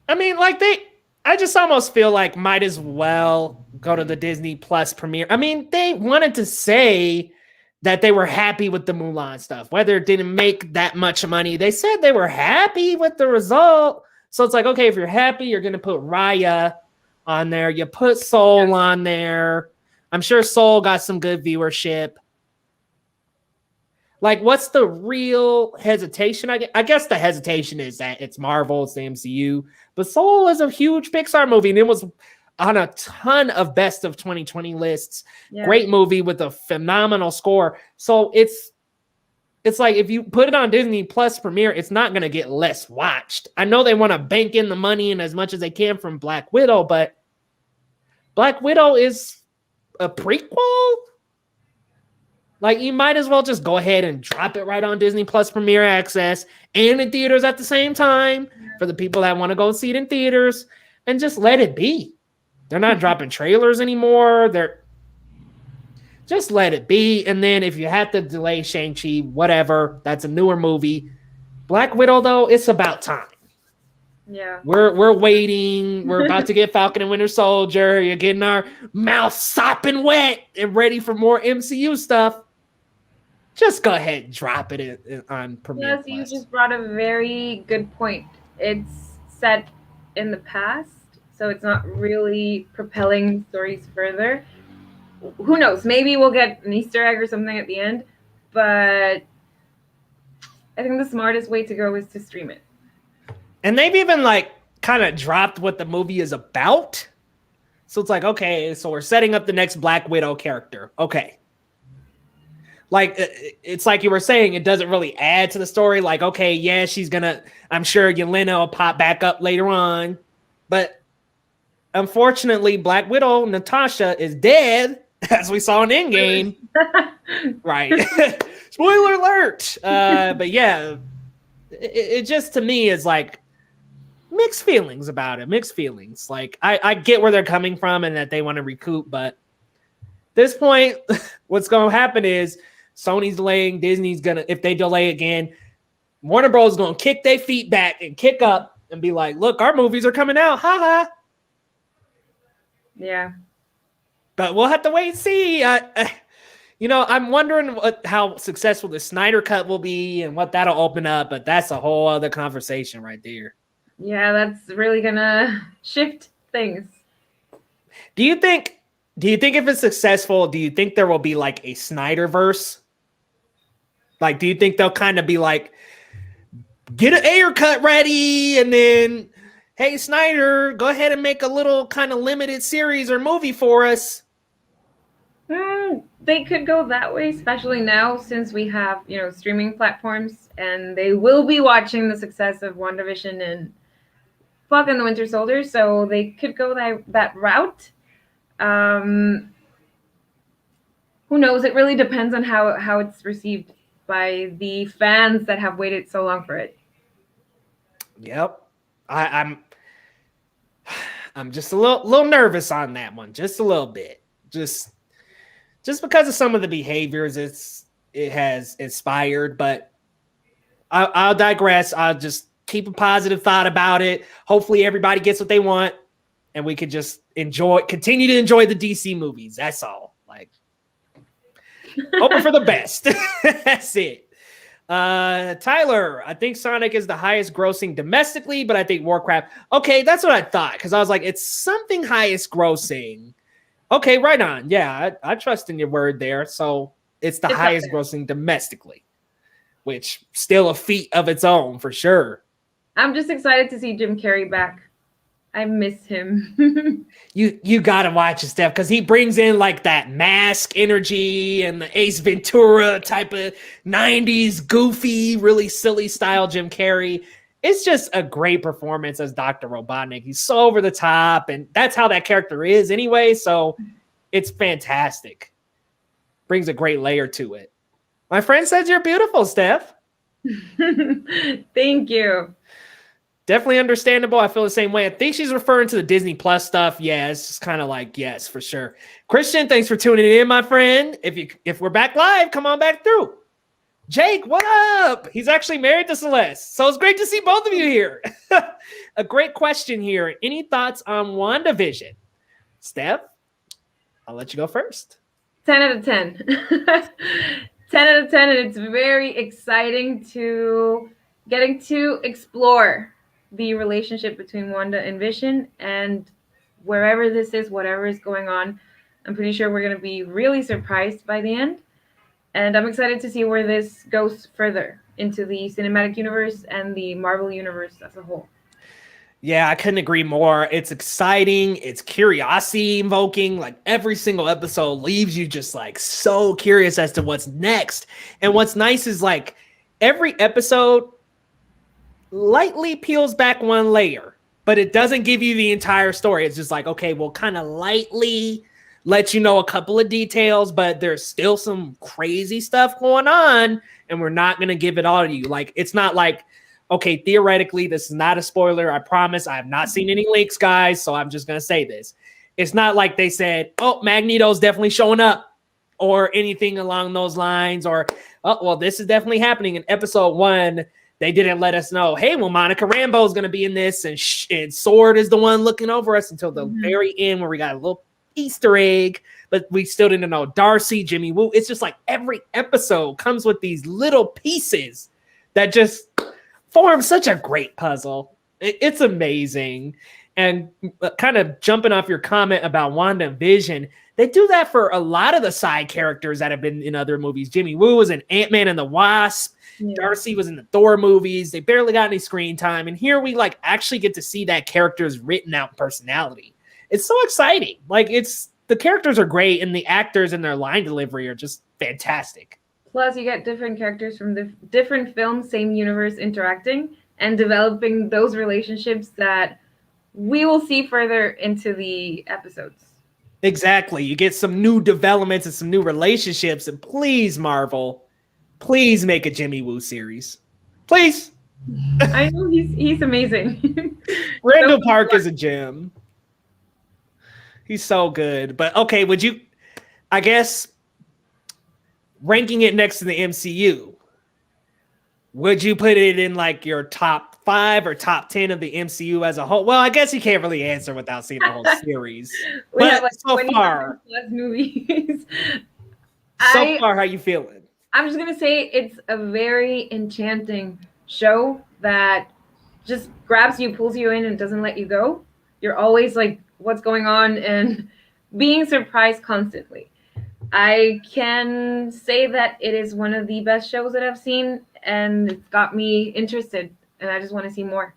I mean, like I just almost feel like might as well go to the Disney Plus premiere. I mean, they wanted to say that they were happy with the Mulan stuff, whether it didn't make that much money. They said they were happy with the result. So it's like, okay, if you're happy, you're going to put Raya on there. You put Soul on there. I'm sure Soul got some good viewership. Like, what's the real hesitation? I guess the hesitation is that it's Marvel, it's the MCU. But Soul is a huge Pixar movie, and it was on a ton of best of 2020 lists. Yeah. Great movie with a phenomenal score. So it's like if you put it on Disney Plus Premiere, it's not going to get less watched. I know they want to bank in the money and as much as they can from Black Widow, but Black Widow is a prequel. Like, you might as well just go ahead and drop it right on Disney Plus Premiere Access and in theaters at the same time for the people that want to go see it in theaters, and just let it be. They're not dropping trailers anymore. Just let it be. And then if you have to delay Shang-Chi, whatever, that's a newer movie. Black Widow, though, it's about time. Yeah. We're waiting. We're about to get Falcon and Winter Soldier. You're getting our mouth sopping wet and ready for more MCU stuff. Just go ahead and drop it on Premiere Plus. Yes, you just brought a very good point. It's set in the past, so it's not really propelling stories further. Who knows? Maybe we'll get an Easter egg or something at the end, but I think the smartest way to go is to stream it. And they've even like kind of dropped what the movie is about. So it's like, okay, so we're setting up the next Black Widow character. Okay. Like, it's like you were saying, it doesn't really add to the story. Like, okay, yeah, I'm sure Yelena will pop back up later on. But unfortunately, Black Widow, Natasha, is dead, as we saw in Endgame. Right. Spoiler alert. But yeah, it just, to me, is like mixed feelings about it. Mixed feelings. Like, I get where they're coming from and that they want to recoup, but at this point, what's going to happen is Sony's delaying, Disney's gonna, if they delay again, Warner Bros. Is gonna kick their feet back and kick up and be like, look, our movies are coming out, haha. Yeah. But we'll have to wait and see. I'm wondering how successful the Snyder Cut will be and what that'll open up, but that's a whole other conversation right there. Yeah, that's really gonna shift things. Do you think if it's successful, do you think there will be like a Snyderverse? Like, do you think they'll kind of be like, get an Ayer cut ready, and then, hey, Snyder, go ahead and make a little kind of limited series or movie for us? They could go that way, especially now since we have, streaming platforms, and they will be watching the success of WandaVision and Falcon and the Winter Soldier, so they could go that route. Who knows? It really depends on how it's received by the fans that have waited so long for it. Yep. I'm just a little nervous on that one, just a little bit. Just because of some of the behaviors it has inspired, but I'll digress. I'll just keep a positive thought about it. Hopefully everybody gets what they want and we can just continue to enjoy the DC movies. That's all. Like, hoping for the best. That's it. Tyler, I think Sonic is the highest grossing domestically, but I think Warcraft. Okay, that's what I thought, because I was like, it's something highest grossing. Okay, right on. Yeah, I trust in your word there. So it's the highest grossing domestically, which still a feat of its own for sure. I'm just excited to see Jim Carrey back. I miss him. You gotta watch it, Steph, because he brings in like that mask energy and the Ace Ventura type of 90s goofy, really silly style Jim Carrey. It's just a great performance as Dr. Robotnik. He's so over the top, and that's how that character is anyway, so it's fantastic. Brings a great layer to it. My friend says you're beautiful, Steph. Thank you. Definitely understandable. I feel the same way. I think she's referring to the Disney Plus stuff. Yeah, it's just kind of like, yes, for sure. Christian, thanks for tuning in, my friend. If we're back live, come on back through. Jake, what up? He's actually married to Celeste, so it's great to see both of you here. A great question here. Any thoughts on WandaVision? Steph, I'll let you go first. 10 out of 10. 10 out of 10, and it's very exciting to getting to explore the relationship between Wanda and Vision, and wherever this is, whatever is going on, I'm pretty sure we're going to be really surprised by the end. And I'm excited to see where this goes further into the cinematic universe and the Marvel universe as a whole. Yeah, I couldn't agree more. It's exciting. It's curiosity invoking. Like every single episode leaves you just like so curious as to what's next. And what's nice is like every episode lightly peels back one layer, but it doesn't give you the entire story. It's just like, okay, we'll kind of lightly let you know a couple of details, but there's still some crazy stuff going on, and we're not going to give it all to you. Like, it's not like, okay, theoretically, this is not a spoiler. I promise I have not seen any leaks, guys, so I'm just going to say this. It's not like they said, oh, Magneto's definitely showing up or anything along those lines, or, oh, well, this is definitely happening. In episode 1, they didn't let us know, hey, well, Monica Rambeau's going to be in this, and Sword is the one looking over us until the very end where we got a little Easter egg, but we still didn't know Darcy, Jimmy Woo. It's just like every episode comes with these little pieces that just form such a great puzzle. It's amazing. And kind of jumping off your comment about WandaVision, they do that for a lot of the side characters that have been in other movies. Jimmy Woo was in Ant-Man and the Wasp. Yeah. Darcy was in the Thor movies. They barely got any screen time. And here we like actually get to see that character's written out personality. It's so exciting. Like the characters are great, and the actors and their line delivery are just fantastic. Plus, you get different characters from the different films, same universe, interacting and developing those relationships that we will see further into the episodes. Exactly. You get some new developments and some new relationships. And please, Marvel, please make a Jimmy Woo series. Please. I know he's amazing. Randall Park is a gem. He's so good. But okay, would you, I guess, ranking it next to the MCU, would you put it in like your top 5 or top 10 of the MCU as a whole? Well, I guess you can't really answer without seeing the whole series. We have like so far, movies. So far, how you feeling? I'm just gonna say it's a very enchanting show that just grabs you, pulls you in, and doesn't let you go. You're always like, what's going on, and being surprised constantly. I can say that it is one of the best shows that I've seen, and it's got me interested, and I just want to see more.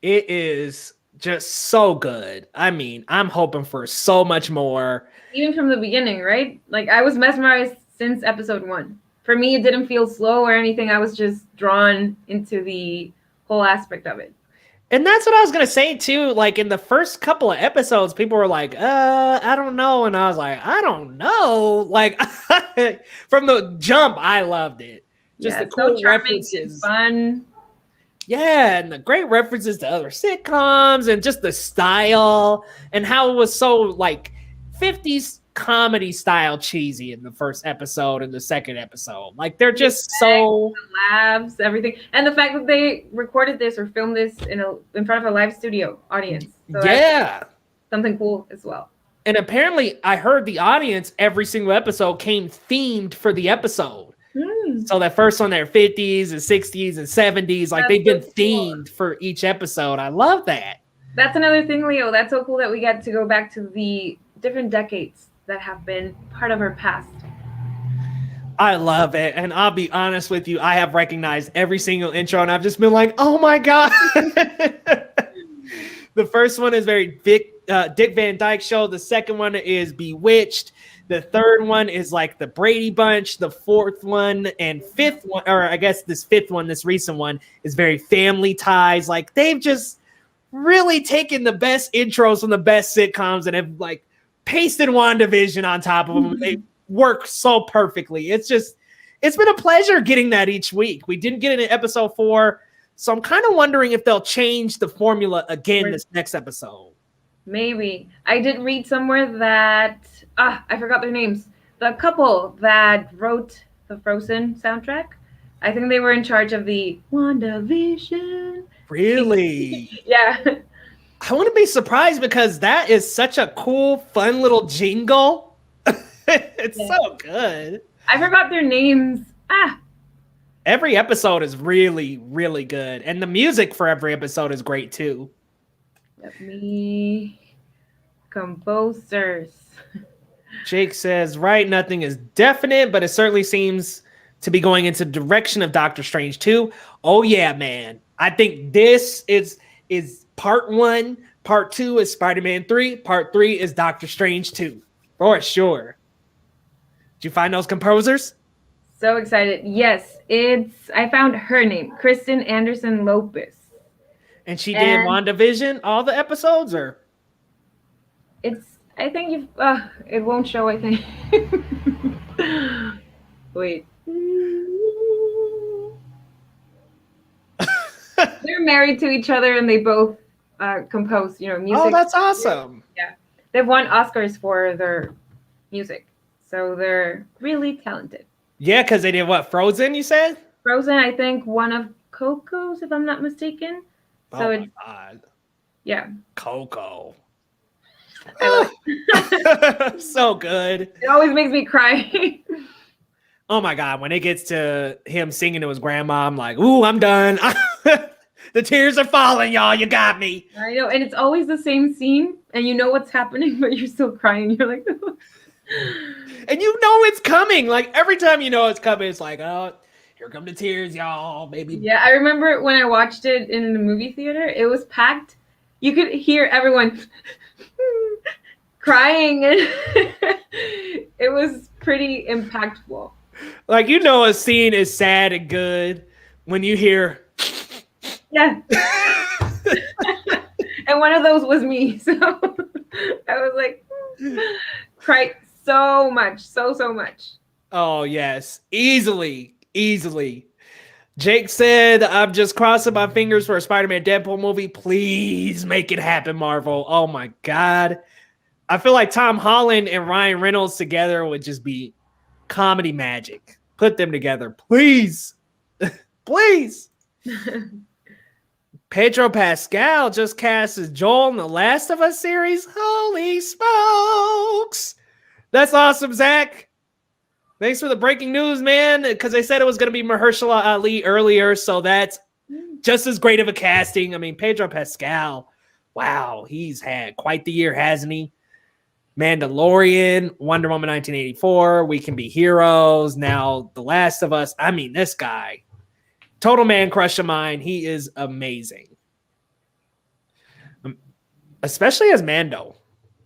It is just so good. I mean, I'm hoping for so much more. Even from the beginning, right? Like, I was mesmerized since episode 1. For me, it didn't feel slow or anything. I was just drawn into the whole aspect of it. And that's what I was going to say, too. Like, in the first couple of episodes, people were like, I don't know. And I was like, I don't know. Like, from the jump, I loved it. Just the cool references. Fun. Yeah, and the great references to other sitcoms and just the style and how it was so, like, 50s comedy style cheesy in the first episode and the second episode. Like, they're just so laughs, everything, and the fact that they recorded this or filmed this in front of a live studio audience. So yeah, something cool as well. And apparently, I heard the audience every single episode came themed for the episode. So that first one, their 50s and 60s and 70s, like they've been themed for each episode. I love that. That's another thing, Leo. That's so cool that we get to go back to the different decades that have been part of our past. I love it. And I'll be honest with you, I have recognized every single intro and I've just been like, oh my God. The first one is very Dick Van Dyke Show. The second one is Bewitched. The third one is like the Brady Bunch. The fourth one and fifth one, or I guess this fifth one, this recent one, is very Family Ties. Like, they've just really taken the best intros from the best sitcoms and have like pasted WandaVision on top of them. They work so perfectly. It's been a pleasure getting that each week. We didn't get it in episode 4, so I'm kind of wondering if they'll change the formula again this next episode. Maybe. I did read somewhere that I forgot their names. The couple that wrote the Frozen soundtrack, I think they were in charge of the WandaVision. Really? Yeah. I wouldn't be surprised because that is such a cool, fun little jingle. It's so good. I forgot their names. Every episode is really, really good. And the music for every episode is great too. Let me. Composers. Jake says, right, nothing is definite, but it certainly seems to be going into the direction of Doctor Strange 2. Oh yeah, man. I think this is part 1. Part 2 is Spider-Man 3. Part 3 is Doctor Strange 2. For sure. Did you find those composers? So excited. Yes, I found her name, Kristen Anderson Lopez. And she did WandaVision, all the episodes, or? I think it won't show, I think. Wait. They're married to each other and they both compose, music. Oh, that's awesome. Yeah. They've won Oscars for their music. So they're really talented. Yeah, because they did what? Frozen, you said? Frozen, I think one of Coco's, if I'm not mistaken. So my God. Yeah. Coco. I love it. So good. It always makes me cry. Oh my God. When it gets to him singing to his grandma, I'm like, ooh, I'm done. The tears are falling, y'all. You got me. I know. And it's always the same scene and you know what's happening, but you're still crying. You're like, and you know it's coming. Like every time you know it's coming, it's like, oh, here come the tears, y'all. Maybe. Yeah, I remember when I watched it in the movie theater, it was packed. You could hear everyone crying, and it was pretty impactful. Like, a scene is sad and good when you hear. Yeah. And one of those was me. So I was like, cried so much, so much. Oh, yes. Easily. Jake said, I'm just crossing my fingers for a Spider-Man Deadpool movie. Please make it happen, Marvel. Oh, my God. I feel like Tom Holland and Ryan Reynolds together would just be comedy magic. Put them together, please. Please. Pedro Pascal just cast as Joel in the Last of Us series. Holy smokes. That's awesome, Zach. Thanks for the breaking news, man, because they said it was going to be Mahershala Ali earlier, so that's just as great of a casting. I mean, Pedro Pascal, wow, he's had quite the year, hasn't he? Mandalorian, Wonder Woman 1984, We Can Be Heroes, now The Last of Us. I mean, this guy, total man crush of mine. He is amazing, especially as Mando.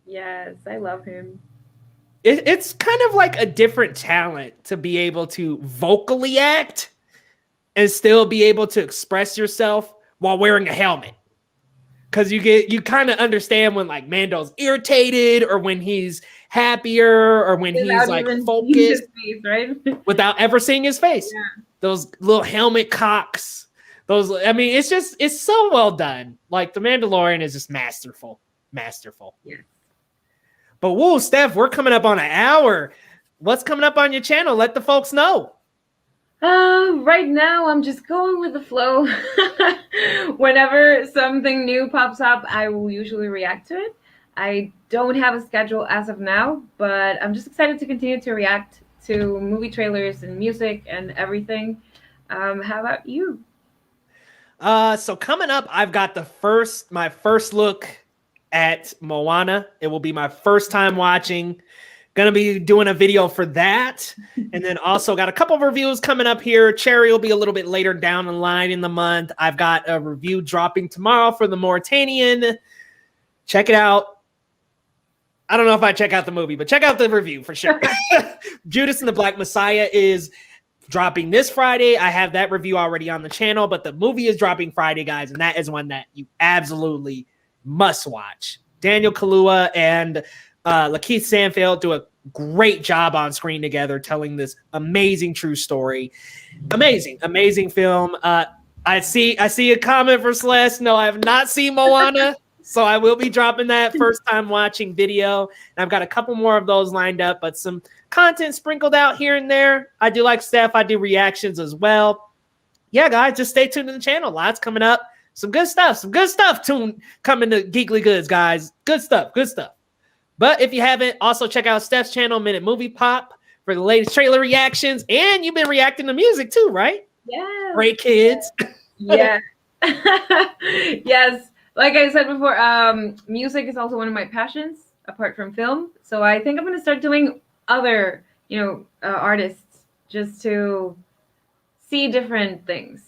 Yes, I love him. It's kind of like a different talent to be able to vocally act and still be able to express yourself while wearing a helmet. Because you kind of understand when like Mando's irritated or when he's happier or when he's like focused face, right? without ever seeing his face. Yeah. Those little helmet cocks. It's so well done. Like the Mandalorian is just masterful. Yeah. But whoa, Steph, we're coming up on an hour. What's coming up on your channel? Let the folks know. Right now, I'm just going with the flow. Whenever something new pops up, I will usually react to it. I don't have a schedule as of now, but I'm just excited to continue to react to movie trailers and music and everything. How about you? So coming up, I've got my first look at Moana. It will be my first time watching. Gonna be doing a video for that. And then also got a couple of reviews coming up here. Cherry will be a little bit later down the line in the month. I've got a review dropping tomorrow for The Mauritanian. Check it out. I don't know if I check out the movie, but check out the review for sure. Judas and the Black Messiah is dropping this Friday. I have that review already on the channel, but the movie is dropping Friday, guys, and that is one that you absolutely must watch. Daniel Kaluuya and Lakeith Stanfield do a great job on screen together telling this amazing true story. Amazing film. I see a comment for Celeste. No, I have not seen Moana, so I will be dropping that first time watching video. And I've got a couple more of those lined up, but some content sprinkled out here and there. I do like Steph. I do reactions as well. Yeah, guys, just stay tuned to the channel. Lots coming up. Some good stuff coming to Geekly Goods, guys. Good stuff. But if you haven't, also check out Steph's channel, Minute Movie Pop, for the latest trailer reactions. And you've been reacting to music too, right? Yeah. Great kids. Yeah. Yes. Like I said before, music is also one of my passions apart from film. So I think I'm going to start doing other, artists just to see different things.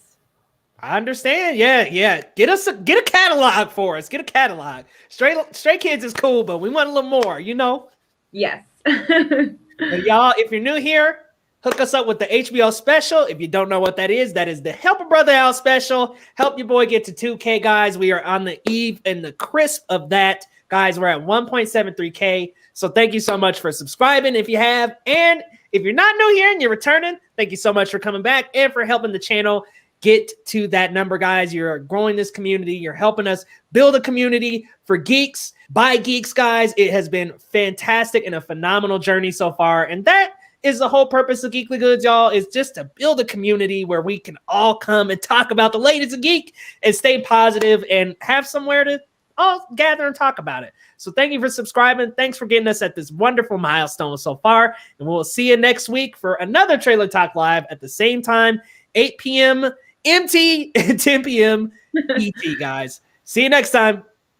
I understand. Yeah. Get a catalog for us. Get a catalog. Stray Kids is cool, but we want a little more, Yes. But y'all, if you're new here, hook us up with the HBO special. If you don't know what that is the Help a Brother Out special. Help your boy get to 2K, guys. We are on the eve and the crisp of that. Guys, we're at 1.73K. So thank you so much for subscribing if you have. And if you're not new here and you're returning, thank you so much for coming back and for helping the channel get to that number, guys. You're growing this community. You're helping us build a community for geeks, by geeks, guys. It has been fantastic and a phenomenal journey so far. And that is the whole purpose of Geekly Goods, y'all, is just to build a community where we can all come and talk about the latest of geek and stay positive and have somewhere to all gather and talk about it. So thank you for subscribing. Thanks for getting us at this wonderful milestone so far. And we'll see you next week for another Trailer Talk Live at the same time, 8 p.m. MT and 10 p.m. ET, guys. See you next time.